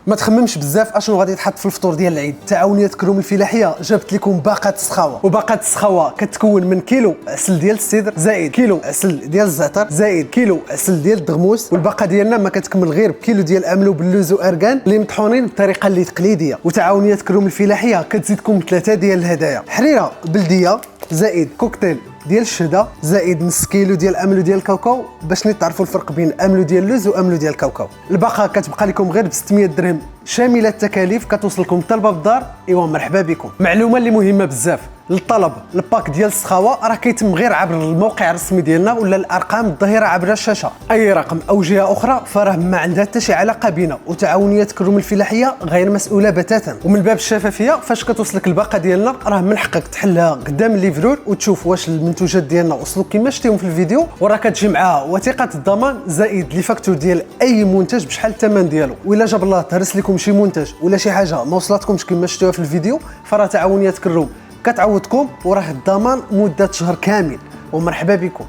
ما تخممش بزاف اشنو غادي يتحط في الفطور ديال العيد. تعاونيات كروم الفلاحيه جابت لكم باقه السخاوه، وباقه السخاوه كتكون من كيلو عسل ديال السيدر زائد كيلو عسل ديال الزعتر زائد كيلو عسل ديال الدغموس. والباقه ديالنا ما كتكمل غير بكيلو ديال املو باللوز واركان اللي مطحونين بالطريقه اللي تقليديه. وتعاونيات كروم الفلاحيه كتزيدكم 3 ديال الهدايا: حريره بلديه زائد كوكتيل ديال الشهده زائد نص كيلو ديال املو ديال الكاوكاو باش تعرفوا الفرق بين املو ديال اللوز واملو ديال الكاوكاو. الباقه كتبقى لكم غير ب 600 درهم شامله التكاليف، كتوصلكم طلبه بالدار. ايوا مرحبا بكم. معلومه اللي مهمه بزاف: للطلب الباك ديال السخاوه راه كيتم غير عبر الموقع الرسمي ديالنا ولا الارقام الظاهره عبر الشاشه. اي رقم او جهه اخرى فراه ما عندها حتى شي علاقه بنا. وتعاونيات كروم الفلاحيه غير مسؤوله بتاتا. ومن باب الشفافيه فاش كتوصلك الباقه ديالنا راه من حقك تحلها قدام الليفرور وتشوف واش المنتوجات ديالنا وصلوا كما شفتيهم في الفيديو، وراه كتجي معاها وثيقه الضمان زائد لي فاكتور ديال اي منتج بشحال الثمن ديالو. وإلا جاب الله تهرس لكم شي منتج ولا شي حاجه ما وصلتكمش كما شفتوها في الفيديو، فراه تعاونيات كروم كتعوضكم وراه الضمان مده شهر كامل. ومرحبا بكم.